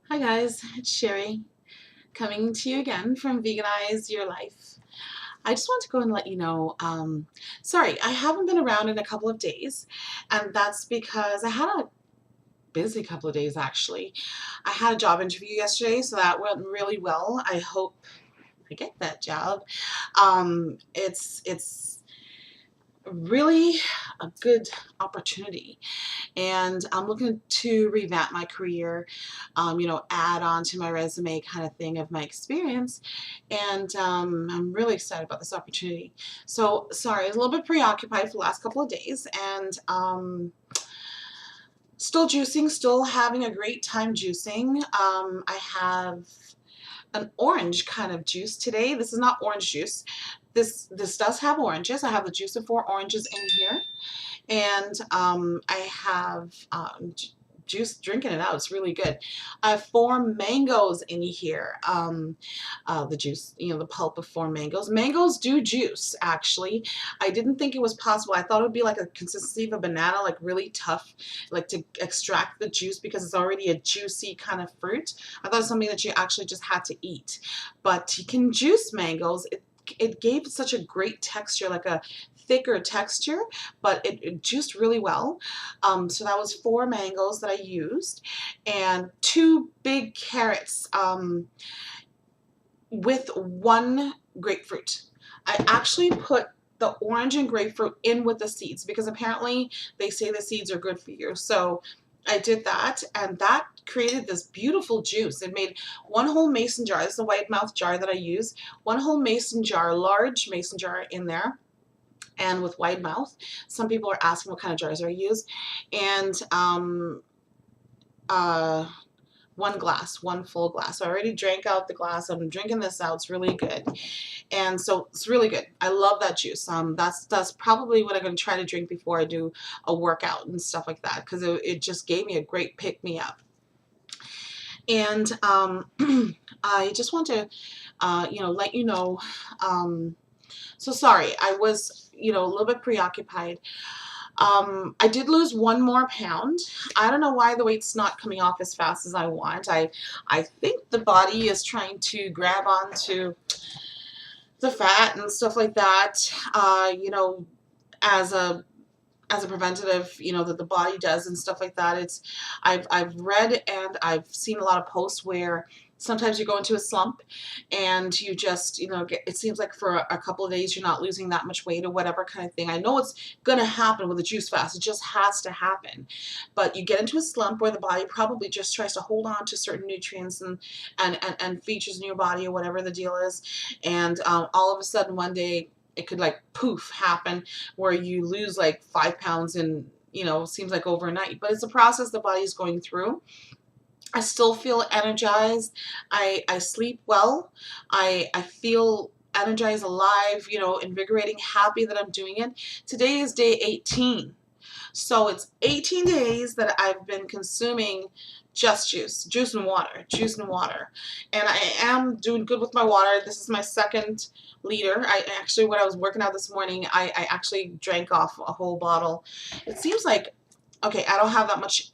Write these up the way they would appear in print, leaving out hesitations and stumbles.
Hi guys, it's Sherry coming to you again from Veganize Your Life. I just want to go and let you know, sorry, I haven't been around in a couple of days, and that's because I had a busy couple of days actually. I had a job interview yesterday, so that went really well. I hope I get that job. It's really a good opportunity, and I'm looking to revamp my career, add on to my resume kind of thing of my experience, and I'm really excited about this opportunity. So sorry, I was a little bit preoccupied for the last couple of days, and still juicing, still having a great time juicing. I have an orange kind of juice today. This is not orange juice. This does have oranges. I have the juice of 4 oranges in here, and I have juice, drinking it out. It's really good. I have 4 mangoes in here. The juice, the pulp of 4 mangoes. Mangoes do juice, actually. I didn't think it was possible. I thought it would be like a consistency of a banana, like really tough, like to extract the juice because it's already a juicy kind of fruit. I thought it was something that you actually just had to eat. But you can juice mangoes. It gave such a great texture, like a thicker texture, but it juiced really well. So that was 4 mangoes that I used, and 2 big carrots with 1 grapefruit. I actually put the orange and grapefruit in with the seeds because apparently they say the seeds are good for you. So I did that, and that created this beautiful juice. It made 1 whole mason jar. This is a white mouth jar that I use. 1 whole mason jar, large mason jar in there, and with wide mouth. Some people are asking what kind of jars I use. And uh, 1 glass, 1 full glass. So I already drank out the glass. I'm drinking this out. It's really good. And so it's really good. I love that juice. That's probably what I'm going to try to drink before I do a workout and stuff like that, because it just gave me a great pick-me-up. And I just want to, let you know. So sorry, I was, a little bit preoccupied. I did lose 1 more pound. I don't know why the weight's not coming off as fast as I want. I think the body is trying to grab onto the fat and stuff like that, as a preventative, that the body does and stuff like that. I've read and I've seen a lot of posts where sometimes you go into a slump and you just, it seems like for a couple of days you're not losing that much weight or whatever kind of thing. I know it's going to happen with a juice fast. It just has to happen. But you get into a slump where the body probably just tries to hold on to certain nutrients and features in your body or whatever the deal is. And all of a sudden one day it could like poof happen where you lose like 5 pounds in, seems like overnight. But it's a process the body is going through. I still feel energized. I sleep well. I feel energized, alive, invigorating, happy that I'm doing it. Today is day 18. So it's 18 days that I've been consuming just juice and water. And I am doing good with my water. This is my 2nd liter. When I was working out this morning, I actually drank off a whole bottle. It seems like, okay, I don't have that much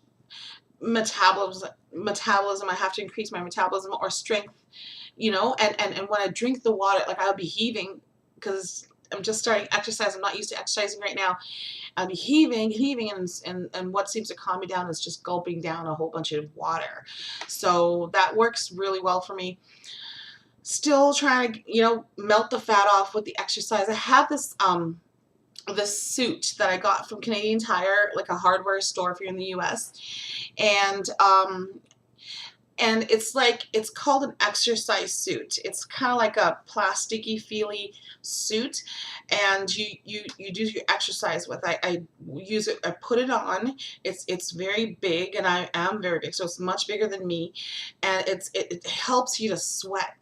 metabolism. I have to increase my metabolism or strength, and when I drink the water, like I'll be heaving because I'm just starting exercise. I'm not used to exercising right now. I'll be heaving, and what seems to calm me down is just gulping down a whole bunch of water. So that works really well for me. Still trying to, melt the fat off with the exercise. I have this suit that I got from Canadian Tire, like a hardware store if you're in the US. And it's called an exercise suit. It's kind of like a plasticky feely suit, and you do your exercise with. I use it. I put it on. It's very big, and I am very big, so it's much bigger than me, and it helps you to sweat,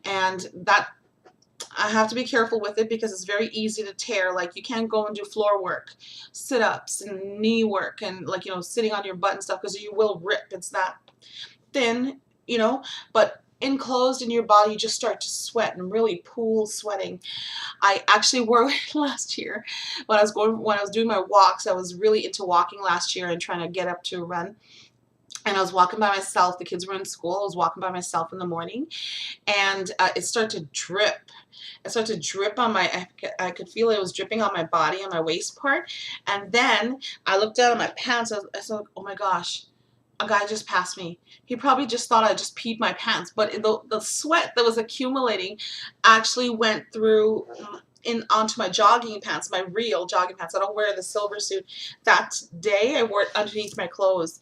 and that. I have to be careful with it because it's very easy to tear. Like you can't go and do floor work, sit-ups and knee work, and like, sitting on your butt and stuff, because you will rip. It's that thin, but enclosed in your body, you just start to sweat and really pool sweating. I actually wore it last year when I was doing my walks. I was really into walking last year and trying to get up to a run. and I was walking by myself. The kids were in school. I was walking by myself in the morning, and it started to drip. It started to drip on my, I could feel it was dripping on my body, on my waist part. And then I looked down at my pants. I was like, oh my gosh, a guy just passed me. He probably just thought I just peed my pants, but the sweat that was accumulating actually went through in onto my jogging pants, my real jogging pants. I don't wear the silver suit. That day I wore it underneath my clothes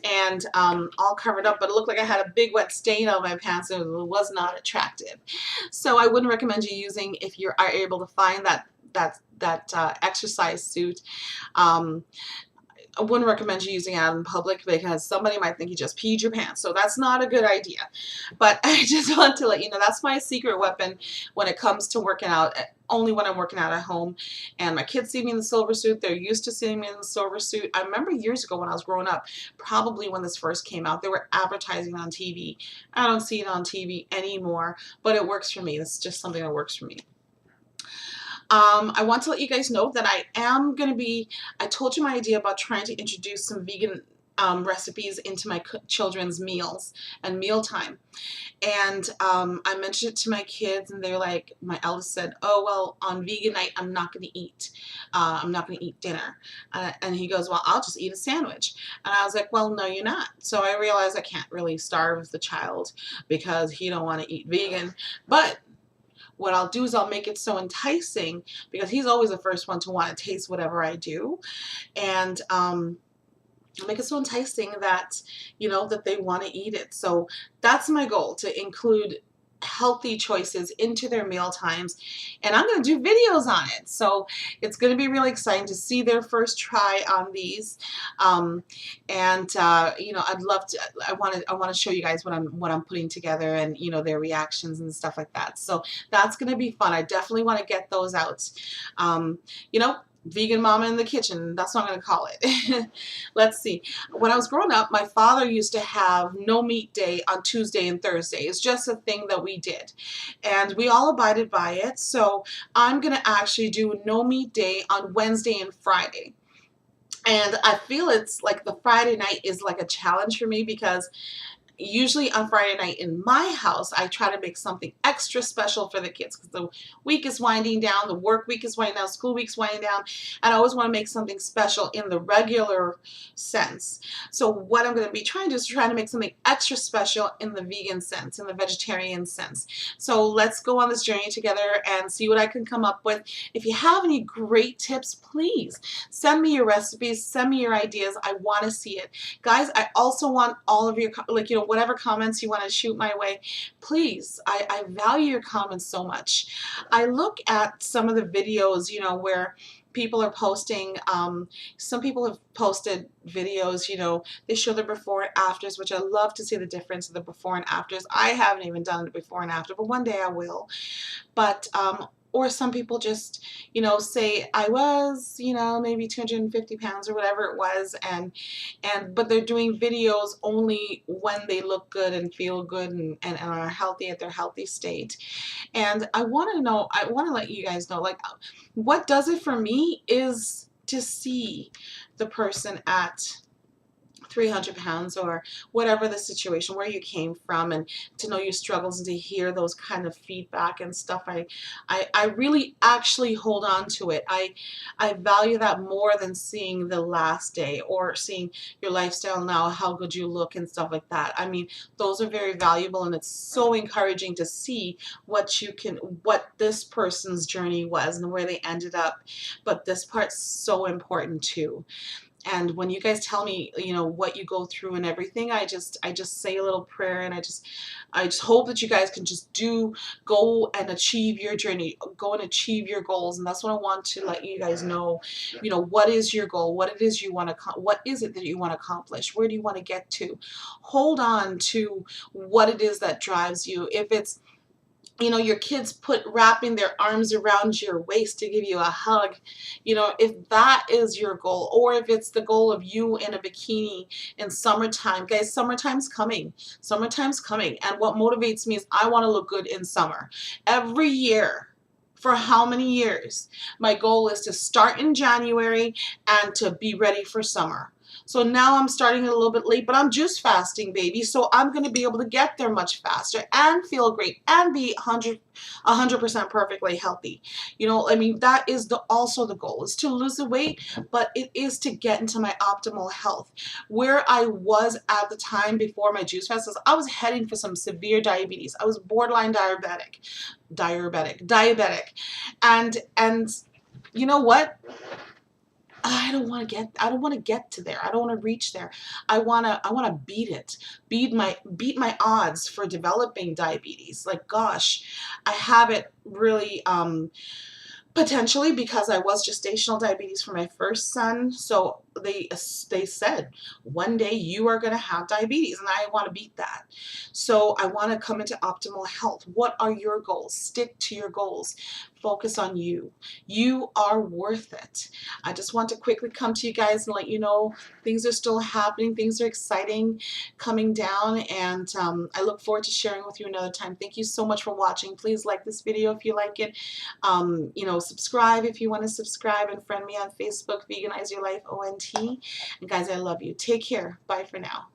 and all covered up, but it looked like I had a big wet stain on my pants. It was not attractive. So I wouldn't recommend you using, if you are able to find that exercise suit. I wouldn't recommend you using it out in public because somebody might think you just peed your pants. So that's not a good idea. But I just want to let you know that's my secret weapon when it comes to working out. Only when I'm working out at home and my kids see me in the silver suit. They're used to seeing me in the silver suit. I remember years ago when I was growing up, probably when this first came out, they were advertising on TV. I don't see it on TV anymore, but it works for me. It's just something that works for me. I want to let you guys know that I am going to be, I told you my idea about trying to introduce some vegan recipes into my children's meals and mealtime. And I mentioned it to my kids, and they're like, my eldest said, oh, well, on vegan night, I'm not going to eat. I'm not going to eat dinner. And he goes, well, I'll just eat a sandwich. And I was like, well, no, you're not. So I realized I can't really starve the child because he don't want to eat vegan. But what I'll do is I'll make it so enticing because he's always the first one to want to taste whatever I do. And I'll make it so enticing that, you know, that they want to eat it. So that's my goal, to include healthy choices into their meal times, and I'm going to do videos on it. So it's going to be really exciting to see their first try on these. You know, I'd love to. I want to show you guys what I'm putting together, and you know, their reactions and stuff like that. So that's going to be fun. I definitely want to get those out. You know, vegan mama in the kitchen, that's what I'm going to call it. Let's see. When I was growing up, my father used to have no meat day on Tuesday and Thursday. It's just a thing that we did, and we all abided by it. So I'm going to actually do no meat day on Wednesday and Friday. And I feel it's like the Friday night is like a challenge for me because usually on Friday night in my house, I try to make something extra special for the kids because the week is winding down, the work week is winding down, school week's winding down, and I always want to make something special in the regular sense. So what I'm going to be trying to do is trying to make something extra special in the vegan sense, in the vegetarian sense. So let's go on this journey together and see what I can come up with. If you have any great tips, please send me your recipes, send me your ideas. I want to see it. Guys, I also want all of your, like, you know, whatever comments you want to shoot my way, please. I value your comments so much. I look at some of the videos, you know, where people are posting, some people have posted videos, you know, they show the before and afters, which I love to see the difference of the before and afters. I haven't even done the before and after, but one day I will. But or some people just, you know, say I was, you know, maybe 250 pounds or whatever it was, but they're doing videos only when they look good and feel good and are healthy at their healthy state. And I want to know, I want to let you guys know, like, what does it for me is to see the person at 300 pounds or whatever the situation, where you came from, and to know your struggles and to hear those kind of feedback and stuff. I really actually hold on to it. I value that more than seeing the last day or seeing your lifestyle now, how good you look and stuff like that. I mean, those are very valuable, and it's so encouraging to see what this person's journey was and where they ended up. But this part's so important too. And when you guys tell me, you know, what you go through and everything, I just say a little prayer, and I just hope that you guys can just go and achieve your journey, go and achieve your goals. And that's what I want to let you guys know. You know, what is your goal? What it is you want to, what is it that you want to accomplish? Where do you want to get to? Hold on to what it is that drives you. If it's, you know, your kids wrapping their arms around your waist to give you a hug, you know, if that is your goal, or if it's the goal of you in a bikini in summertime. Guys, summertime's coming. Summertime's coming. And what motivates me is I want to look good in summer. Every year, for how many years, my goal is to start in January and to be ready for summer. So now I'm starting a little bit late, but I'm juice fasting, baby. So I'm going to be able to get there much faster and feel great and be 100% perfectly healthy. You know, I mean, that is also the goal, is to lose the weight, but it is to get into my optimal health. Where I was at the time before my juice fast is I was heading for some severe diabetes. I was borderline diabetic. And you know what? I don't want to get to there. I don't want to reach there. I want to beat it. Beat my odds for developing diabetes. Like, gosh, I have it really potentially because I was gestational diabetes for my first son. So they said one day you are going to have diabetes, and I want to beat that. So I want to come into optimal health. What are your goals? Stick to your goals. Focus on you. You are worth it. I just want to quickly come to you guys and let you know things are still happening. Things are exciting coming down, and I look forward to sharing with you another time. Thank you so much for watching. Please like this video if you like it. You know, subscribe if you want to subscribe, and friend me on Facebook, Veganize Your Life ONT. And guys, I love you. Take care. Bye for now.